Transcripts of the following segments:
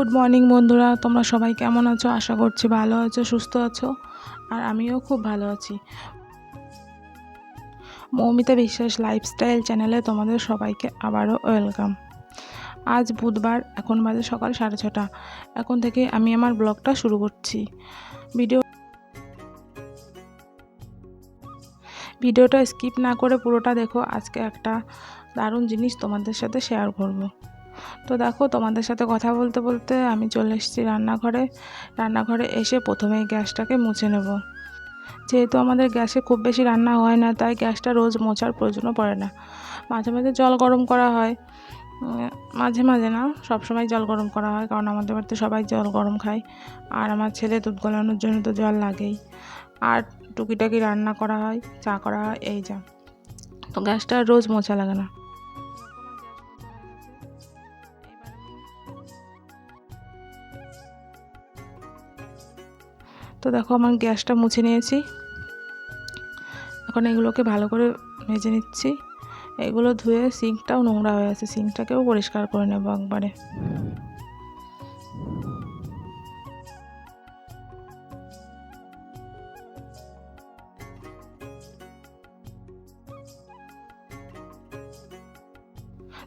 Good morning বন্ধুরা, তোমরা সবাই কেমন আছো? আশা করছি ভালো আছো, সুস্থ আছো। আর আমিও খুব ভালো আছি। মৌমিতা বিশ্বাস লাইফস্টাইল চ্যানেলে তোমাদের সবাইকে আবারও ওয়েলকাম। আজ বুধবার, এখন বাজে সকাল 6:30। এখন থেকে আমি আমার ব্লগটা শুরু করছি। ভিডিওটা স্কিপ না করে পুরোটা দেখো। আজকে একটা দারুণ জিনিস তোমাদের সাথে শেয়ার করব। তো দেখো, তোমাদের সাথে কথা বলতে বলতে আমি চলে এসেছি রান্নাঘরে এসে প্রথমেই গ্যাসটাকে মুছে নেব। যেহেতু আমাদের গ্যাসে খুব বেশি রান্না হয় না, তাই গ্যাসটা রোজ মোছার প্রয়োজনও পড়ে না। মাঝে মাঝে জল গরম করা হয়, মাঝে মাঝে না, সবসময় জল গরম করা হয়, কারণ আমাদের বাড়িতে সবাই জল গরম খায়। আর আমার ছেলে দুধ গলানোর জন্য তো জল লাগেই। আর টুকিটাকি রান্না করা হয়, চা করা হয়, এই যা। তো গ্যাসটা রোজ মোছা লাগে না। তো দেখো, আমার গ্যাসটা মুছে নিয়েছি। এখন এগুলোকে ভালো করে ভেজে নিচ্ছি। এগুলো ধুয়ে সিঙ্কটাও নোংরা হয়ে আছে, সিঙ্কটাকেও পরিষ্কার করে নেব একবারে।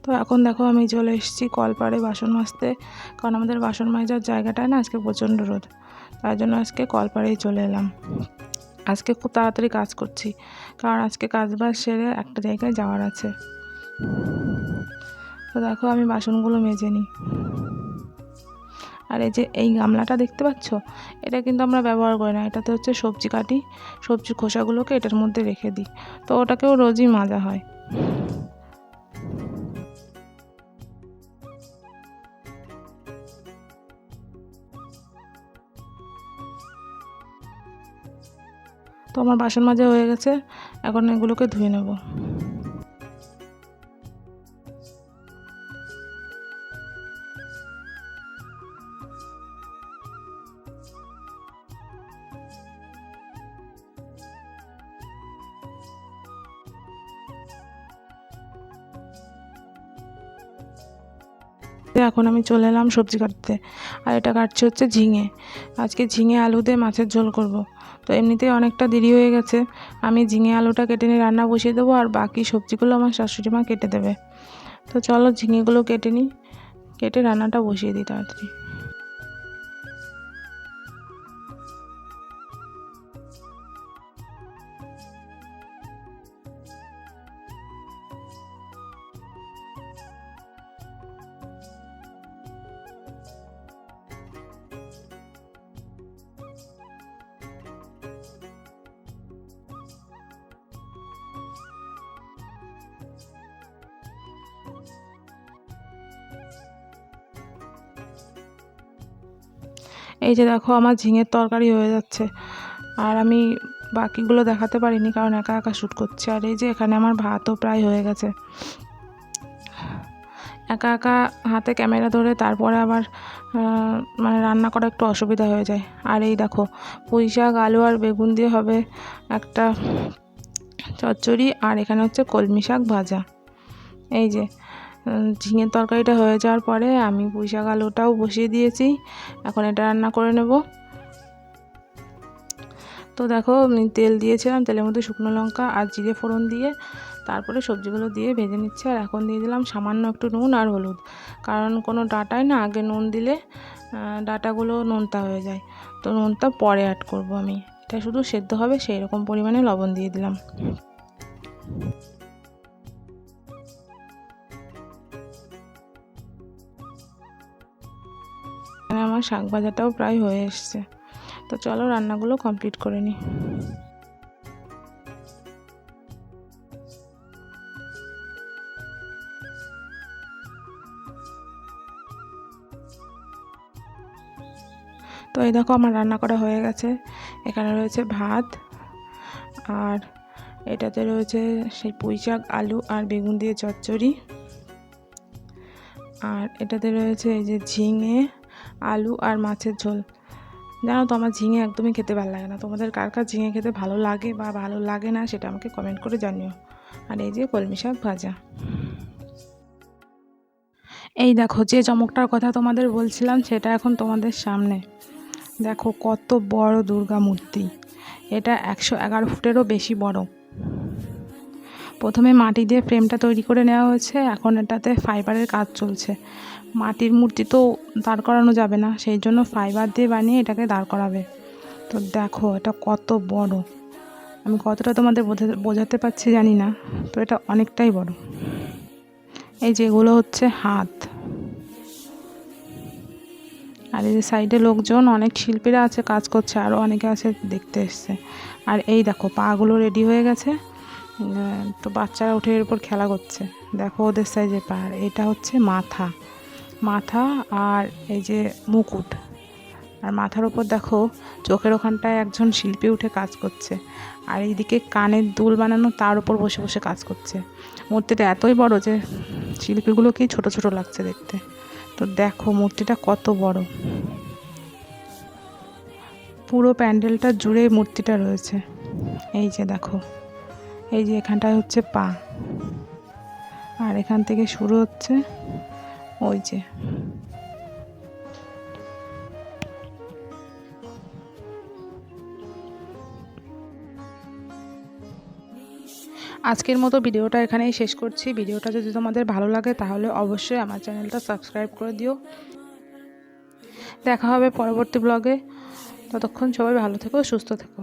তো এখন দেখো, আমি চলে এসেছি কলপাড়ে বাসন মাজতে, কারণ আমাদের বাসন মাজার জায়গাটায় না আজকে প্রচণ্ড রোদ, তাই জন্য আজকে কলপাড়েই চলে এলাম। আজকে খুব তাড়াতাড়ি কাজ করছি, কারণ আজকে কাজবাজ সেরে একটা জায়গায় যাওয়ার আছে। তো দেখো, আমি বাসনগুলো মেজে নিই। আর এই যে এই গামলাটা দেখতে পাচ্ছ, এটা কিন্তু আমরা ব্যবহার করি না। এটাতে হচ্ছে সবজি কাটি, সবজির খোসাগুলোকে এটার মধ্যে রেখে দিই। তো ওটাকেও রোজই মাজা হয়। তো আমার বাসন মাজা হয়ে গেছে, এখন এগুলোকে ধুয়ে নেব। এখন আমি চলে এলাম সবজি কাটতে। আর এটা কাটছে হচ্ছে ঝিঙে। আজকে ঝিঙে আলু দিয়ে মাছের ঝোল করব। তো এমনিতেই অনেকটা দেরি হয়ে গেছে, আমি ঝিঙে আলুটা কেটে নিয়ে রান্না বসিয়ে দেবো, আর বাকি সবজিগুলো আমার শাশুড়ি মা কেটে দেবে। তো চলো ঝিঙেগুলো কেটে নিই, কেটে রান্নাটা বসিয়ে দিই তাড়াতাড়ি। এই যে দেখো, আমার ঝিঙের তরকারি হয়ে যাচ্ছে। আর আমি বাকিগুলো দেখাতে পারিনি, কারণ একা একা শ্যুট করছি। আর এই যে এখানে আমার ভাতও প্রায় হয়ে গেছে। একা একা হাতে ক্যামেরা ধরে তারপরে আবার মানে রান্না করা একটু অসুবিধা হয়ে যায়। আর এই দেখো, পুঁই শাক, আলু আর বেগুন দিয়ে হবে একটা চচ্চড়ি, আর এখানে হচ্ছে কলমি শাক ভাজা। এই যে ঝিঙের তরকারিটা হয়ে যাওয়ার পরে আমি পুঁই শাক আলুটাও বসিয়ে দিয়েছি, এখন এটা রান্না করে নেব। তো দেখো, আমি তেল দিয়েছিলাম, তেলের মধ্যে শুকনো লঙ্কা আর জিরে ফোড়ন দিয়ে তারপরে সবজিগুলো দিয়ে ভেজে নিচ্ছে। আর এখন দিয়ে দিলাম সামান্য একটু নুন আর হলুদ, কারণ কোনো ডাঁটায় না আগে নুন দিলে ডাঁটাগুলো নোনতা হয়ে যায়। তো নুনটা পরে অ্যাড করব আমি, এটা শুধু সেদ্ধ হবে সেই রকম পরিমাণে লবণ দিয়ে দিলাম। এখানে আমার শাক ভাজাটাও প্রায় হয়ে এসছে। তো চলো রান্নাগুলো কমপ্লিট করে নিই। তো এই দেখো, আমার রান্না করা হয়ে গেছে। এখানে রয়েছে ভাত, আর এটাতে রয়েছে সেই পুঁই শাক, আলু আর বেগুন দিয়ে চচ্চড়ি, আর এটাতে রয়েছে এই যে ঝিঙে, আলু আর মাছের ঝোল। জানো তো, আমার ঝিঙে একদমই খেতে ভালো লাগে না। তোমাদের কার কার ঝিঙে খেতে ভালো লাগে বা ভালো লাগে না, সেটা আমাকে কমেন্ট করে জানিও। আর এই যে কলমি শাক ভাজা। এই দেখো যে চমকটার কথা তোমাদের বলছিলাম সেটা এখন তোমাদের সামনে। দেখো কত বড় দুর্গা মূর্তি, এটা 111 ফুটেরও বেশি বড়। প্রথমে মাটি দিয়ে ফ্রেমটা তৈরি করে নেওয়া হয়েছে, এখন এটাতে ফাইবারের কাজ চলছে। মাটির মূর্তি তো দাঁড় করানো যাবে না, সেই জন্য ফাইবার দিয়ে বানিয়ে এটাকে দাঁড় করাবে। তো দেখো এটা কত বড়, আমি কতটা তোমাদের বোঝাতে পারছি জানি না, তো এটা অনেকটাই বড়। এই যেগুলো হচ্ছে হাত, আর এই যে সাইডে লোকজন অনেক শিল্পীরা আছে কাজ করছে, আরও অনেকে আছে দেখতে এসছে। আর এই দেখো পাগুলো রেডি হয়ে গেছে, তো বাচ্চারা উঠে এর উপর খেলা করছে। দেখো ওদের সাইজে পা, আর এটা হচ্ছে মাথা, মাথা আর এই যে মুকুট, আর মাথার ওপর দেখো চোখের ওখানটায় একজন শিল্পী উঠে কাজ করছে, আর এইদিকে কানের দুল বানানো তার উপর বসে বসে কাজ করছে। মূর্তিটা এতই বড় যে শিল্পীগুলোকেই ছোট ছোট লাগছে দেখতে। তো দেখো মূর্তিটা কত বড়, পুরো প্যান্ডেলটা জুড়ে মূর্তিটা রয়েছে। এই যে দেখো, এই যে এখানটায় হচ্ছে পা, আর এখান থেকে শুরু হচ্ছে ওই যে। আজকের মতো ভিডিওটা এখানেই শেষ করছি। ভিডিওটা যদি তোমাদের ভালো লাগে তাহলে অবশ্যই আমার চ্যানেলটা সাবস্ক্রাইব করে দিও। দেখা হবে পরবর্তী ব্লগে, ততক্ষণ সবাই ভালো থেকো, সুস্থ থেকো।